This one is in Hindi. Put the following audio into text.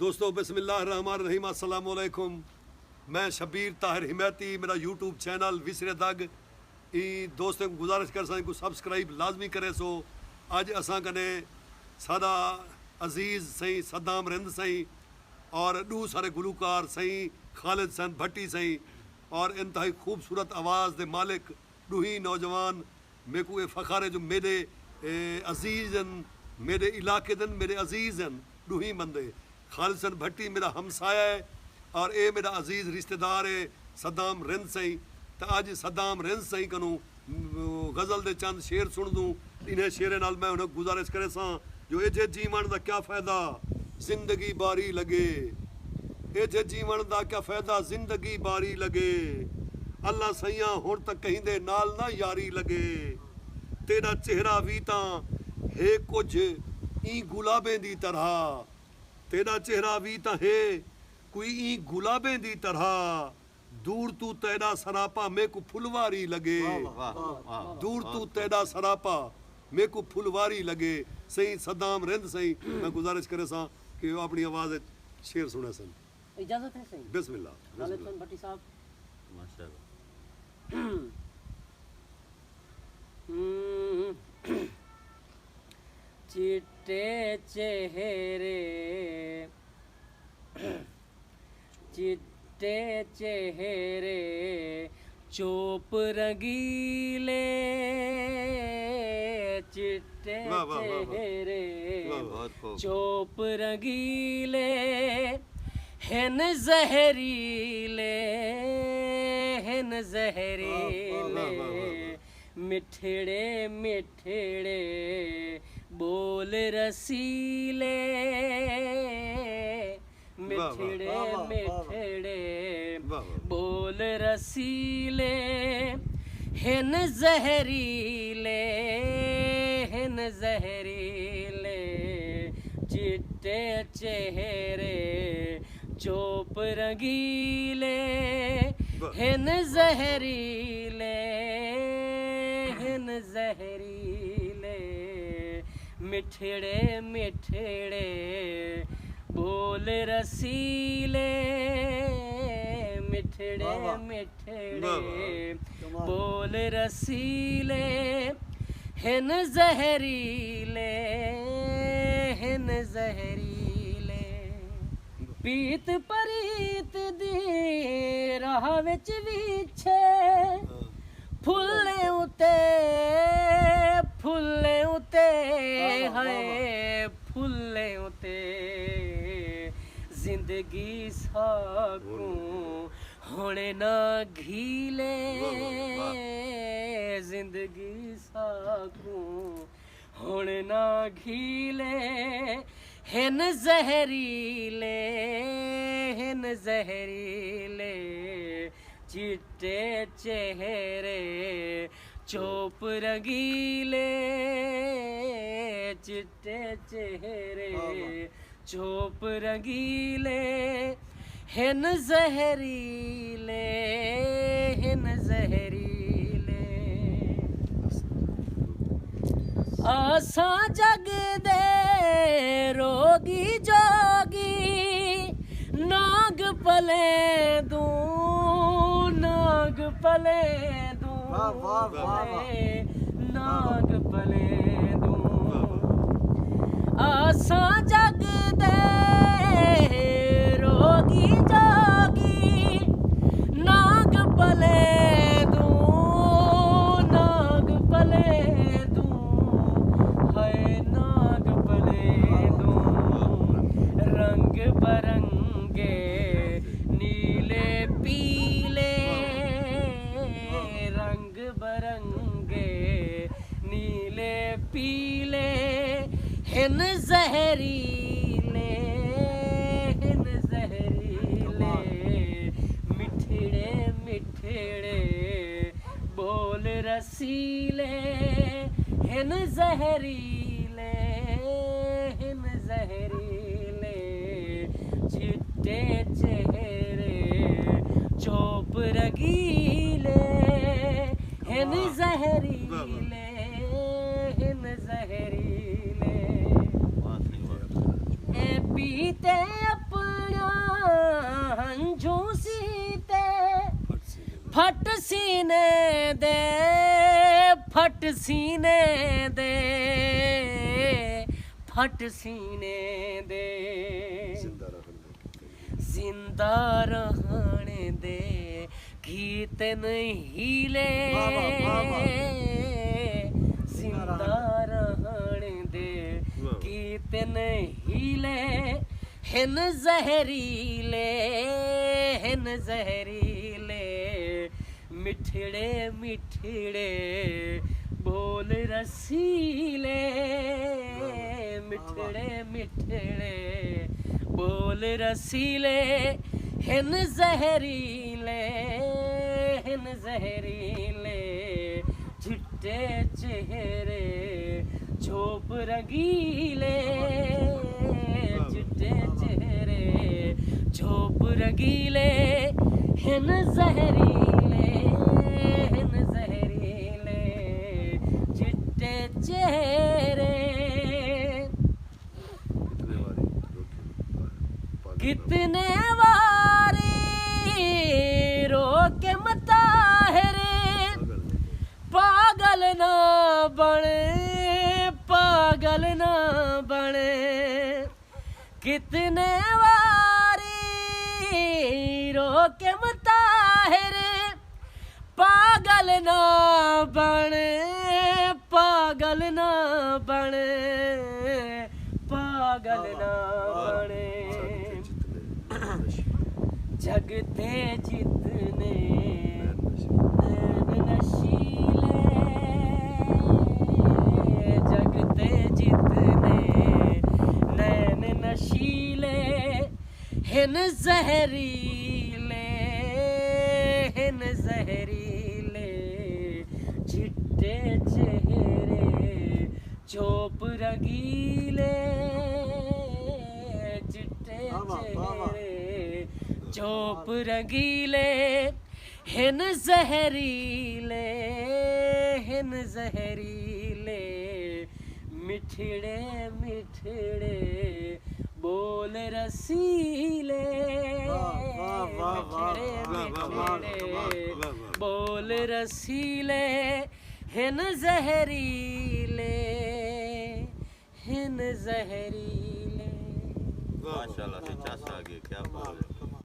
दोस्तों बिस्मिल्लाहिर्रहमानिर्रहीम, अस्सलाम वालेकुम। मैं शबीर ताहिर हिमैती, मेरा यूट्यूब चैनल विसरे दग दोस्तों को गुजारिश कर सकें को सब्सक्राइब लाजमी करे। सो अज असां कने सादा अजीज़ सही सद्दाम रिंद सही और दू सारे गुलूकार सही खालिद सन भट्टी सही और इंतहाई खूबसूरत आवाज़ दे मालिक दू ही नौजवान मेरे को ये फ़ख्र है जो मेरे अजीज़ मेरे इलाके दिन मेरे अजीज़ दू ही बंदे। खालिद सन भट्टी मेरा हमसाया है और ये मेरा अजीज़ रिश्तेदार है सद्दाम रिंद सही। तो अज सद्दाम रिंद सही कनू गज़ल दे चंद शेर सुन दूँ। इन्हें शेरे नाल मैं उन्हें गुजारिश करे सा जो इथे जीवन का क्या फ़ायदा जिंदगी बारी लगे, इथे जीवन का क्या फ़ायदा जिंदगी बारी लगे, अल्लाह सैया हुण तक कहीं दे नाल ना यारी लगे, तेरा चेहरा भी तां है कुछ ई गुलाबें दी तरह, तेरा चेहरा भी तां है कोई ई गुलाबें दी तरह, दूर तू तेरा सरापा मे को फुलवारी लगे, दूर तू तेरा सरापा मे को फुलवारी लगे। सही सद्दाम रिंद सही मैं गुजारिश करे सा कि वो अपनी आवाज़ शेर सुने सन। इजाजत है सही। बिस्मिल्लाह। खालिद सन भट्टी साहब चिट्टे चेहरे चिट्टे चेहरे चोप रंगीले, चिट्टे चेहरे चोप रंगीले हेन जहरीले, हेन जहरीले मिठड़े मिठड़े बोल रसीले, मिठड़े मिठड़े बोल रसीले हेन जहरीले, हेन जहरीले चिट्टे चेहरे चोप रंगीले हेन जहरीले, हेन जहरीले मिठड़े मिठड़े बोल रसीले, मिठड़े मिठड़े बोल रसीले हेन जहरीले, हेन जहरीले पीत परीत दी राह विच विछे फुल्ले उते, फुल्ले उते है फुल्ले उते जिंदगी साकू होने ना घीले, जिंदगी साकू होने ना घीले हेन जहरीले, हेन जहरीले चिट्टे चेहरे चोप रंगीले, चिट्टे चेहरे चोप रंगीले हेन जहरीले, हेन जहरीले आसा जग दे रोगी जोगी नाग पले दूं, नाग पले दूं, नाग पले दूं आसा जग दे रोगी जोगी नाग पले दूं, नाग पले दूं है नाग पले दूं रंग बरंगे नीले पीले, रंग बरंगे नीले पीले हेन जहरीले, हेन जहरीले मिठड़े मिठड़े बोल रसीले हेन जहरीले, हेन जहरीले चिट्टे चेहरे चोप रंगीले हेन जहरीले, हेन जहरीले ए पीते अप फट सीने दे, फट सीने दे, फट सीने दे, जिंदा रहने दे, गीत नहीं ले, जिंदा रहने दे, गीत नहीं ले, हिन जहरीले, हिन जहरीले, मिठड़े मिठड़े बोल रसीले, मिठड़े मिठड़े बोल रसीले, हिन जहरीले, हिन जहरीले, चिट्टे चेहरे झोप रंगीले, चिट्टे चेहरे झोप रंगीले, हिन जहरीले, हिन जहरीले, चिट्टे चेहरे। कितने वारी रोके मताहरे, पागल ना बने, पागल ना बने, कितने वारी रोके मताहरे, पागल ना बने, पागल ना बने, पागल ना बने, जगते जितने नैन नशीले, जगते जितने नैन नशीले, हिन जहरीले, हिन जहरीले, चिट्टे चेहरे चोप रंगीले, चिट्टे चेहरे चोप रंगीले, हिन जहरीले, हिन जहरीले, मिठड़े मिठड़े बोल रसीले, मिठड़े मिठड़े बोल रसीले, हिन जहरीले, हिन जहरीले। माशाल्लाह से चाचा आगे क्या बोल रहे